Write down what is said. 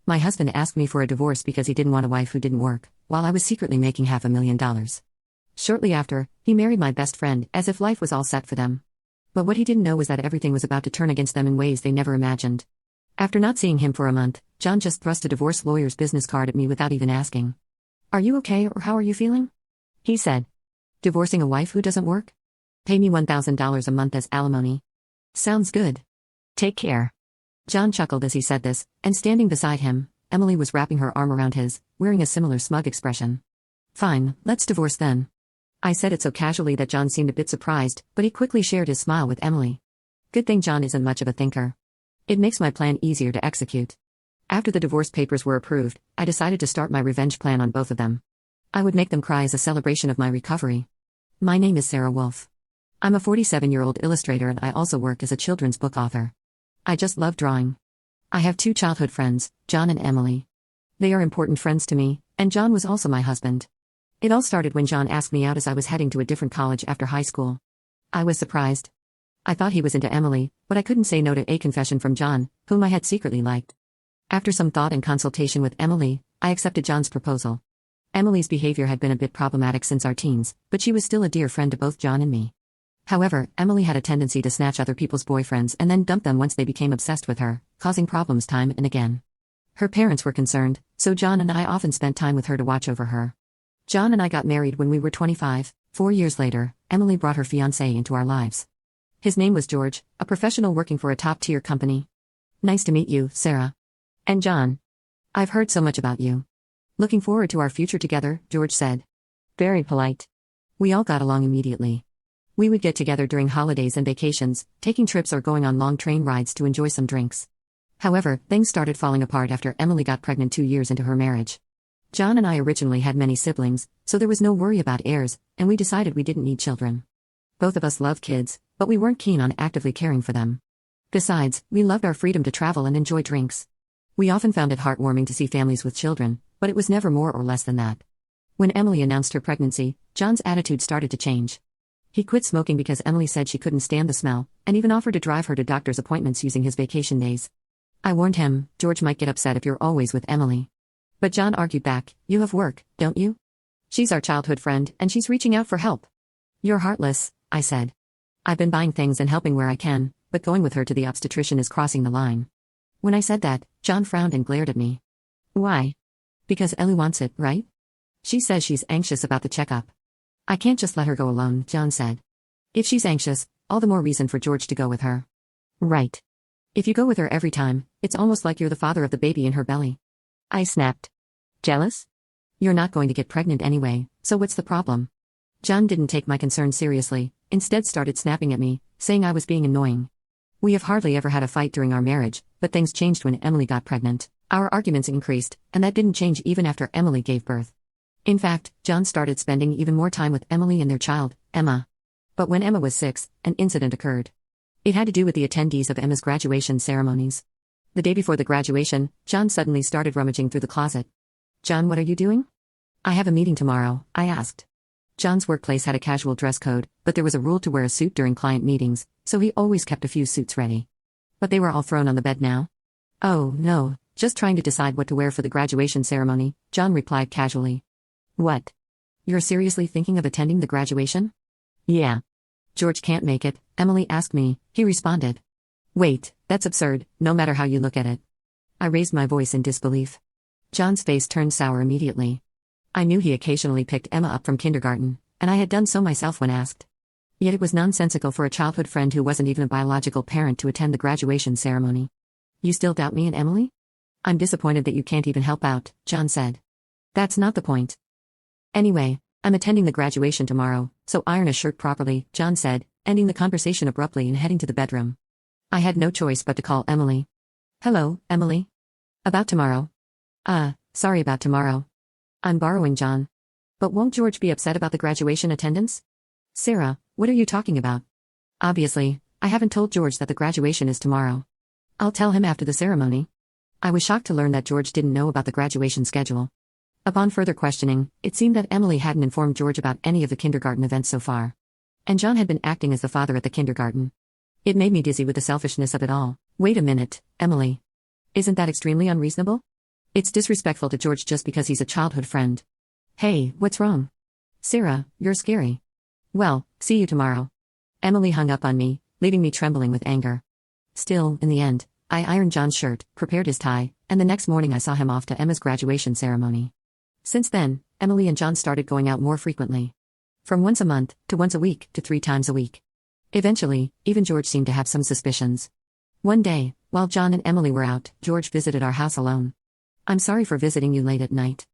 My husband asked me for a divorce because he didn't want a wife who didn't work, while I was secretly making $500,000. Shortly after, he married my best friend, as if life was all set for them. But what he didn't know was that everything was about to turn against them in ways they never imagined. After not seeing him for a month, John just thrust a divorce lawyer's business card at me without even asking. "Are you okay, or how are you feeling?" he said. "Divorcing a wife who doesn't work? Pay me $1,000 a month as alimony. Sounds good. Take care." John chuckled as he said this, and standing beside him, Emily was wrapping her arm around his, wearing a similar smug expression. "Fine, let's divorce then." I said it so casually that John seemed a bit surprised, but he quickly shared his smile with Emily. Good thing John isn't much of a thinker. It makes my plan easier to execute. After the divorce papers were approved, I decided to start my revenge plan on both of them. I would make them cry as a celebration of my recovery. My name is Sarah Wolf. I'm a 47-year-old illustrator and I also work as a children's book author. I just love drawing. I have 2 childhood friends, John and Emily. They are important friends to me, and John was also my husband. It all started when John asked me out as I was heading to a different college after high school. I was surprised. I thought he was into Emily, but I couldn't say no to a confession from John, whom I had secretly liked. After some thought and consultation with Emily, I accepted John's proposal. Emily's behavior had been a bit problematic since our teens, but she was still a dear friend to both John and me. However, Emily had a tendency to snatch other people's boyfriends and then dump them once they became obsessed with her, causing problems time and again. Her parents were concerned, so John and I often spent time with her to watch over her. John and I got married when we were 25. 4 years later, Emily brought her fiancé into our lives. His name was George, a professional working for a top-tier company. "Nice to meet you, Sarah. And John. I've heard so much about you. Looking forward to our future together," George said. Very polite. We all got along immediately. We would get together during holidays and vacations, taking trips or going on long train rides to enjoy some drinks. However, things started falling apart after Emily got pregnant 2 years into her marriage. John and I originally had many siblings, so there was no worry about heirs, and we decided we didn't need children. Both of us loved kids, but we weren't keen on actively caring for them. Besides, we loved our freedom to travel and enjoy drinks. We often found it heartwarming to see families with children, but it was never more or less than that. When Emily announced her pregnancy, John's attitude started to change. He quit smoking because Emily said she couldn't stand the smell, and even offered to drive her to doctor's appointments using his vacation days. I warned him, "George might get upset if you're always with Emily." But John argued back, "You have work, don't you? She's our childhood friend, and she's reaching out for help." "You're heartless," I said. "I've been buying things and helping where I can, but going with her to the obstetrician is crossing the line." When I said that, John frowned and glared at me. "Why?" "Because Ellie wants it, right? She says she's anxious about the checkup." "I can't just let her go alone," John said. "If she's anxious, all the more reason for George to go with her." "Right. If you go with her every time, it's almost like you're the father of the baby in her belly." I snapped. "Jealous? You're not going to get pregnant anyway, so what's the problem?" John didn't take my concern seriously, instead started snapping at me, saying I was being annoying. We have hardly ever had a fight during our marriage, but things changed when Emily got pregnant. Our arguments increased, and that didn't change even after Emily gave birth. In fact, John started spending even more time with Emily and their child, Emma. But when Emma was 6, an incident occurred. It had to do with the attendees of Emma's graduation ceremonies. The day before the graduation, John suddenly started rummaging through the closet. "John, what are you doing?" "I have a meeting tomorrow," I asked. John's workplace had a casual dress code, but there was a rule to wear a suit during client meetings, so he always kept a few suits ready. But they were all thrown on the bed now. "Oh, no, just trying to decide what to wear for the graduation ceremony," John replied casually. "What? You're seriously thinking of attending the graduation?" "Yeah." "George can't make it," Emily asked me, he responded. "Wait, that's absurd, no matter how you look at it." I raised my voice in disbelief. John's face turned sour immediately. I knew he occasionally picked Emma up from kindergarten, and I had done so myself when asked. Yet it was nonsensical for a childhood friend who wasn't even a biological parent to attend the graduation ceremony. "You still doubt me and Emily?" "I'm disappointed that you can't even help out," John said. "That's not the point. Anyway, I'm attending the graduation tomorrow, so iron a shirt properly," John said, ending the conversation abruptly and heading to the bedroom. I had no choice but to call Emily. "Hello, Emily. About tomorrow?" Sorry about tomorrow. I'm borrowing John." "But won't George be upset about the graduation attendance?" "Sarah, what are you talking about?" "Obviously, I haven't told George that the graduation is tomorrow. I'll tell him after the ceremony." I was shocked to learn that George didn't know about the graduation schedule. Upon further questioning, it seemed that Emily hadn't informed George about any of the kindergarten events so far. And John had been acting as the father at the kindergarten. It made me dizzy with the selfishness of it all. "Wait a minute, Emily. Isn't that extremely unreasonable?" It's disrespectful to George just because he's a childhood friend. Hey, what's wrong? Sarah, you're scary. Well, see you tomorrow. Emily hung up on me, leaving me trembling with anger. Still, in the end, I ironed John's shirt, prepared his tie, and the next morning I saw him off to Emma's graduation ceremony. Since then, Emily and John started going out more frequently. From once a month, to once a week, to 3 times a week. Eventually, even George seemed to have some suspicions. One day, while John and Emily were out, George visited our house alone. I'm sorry for visiting you late at night.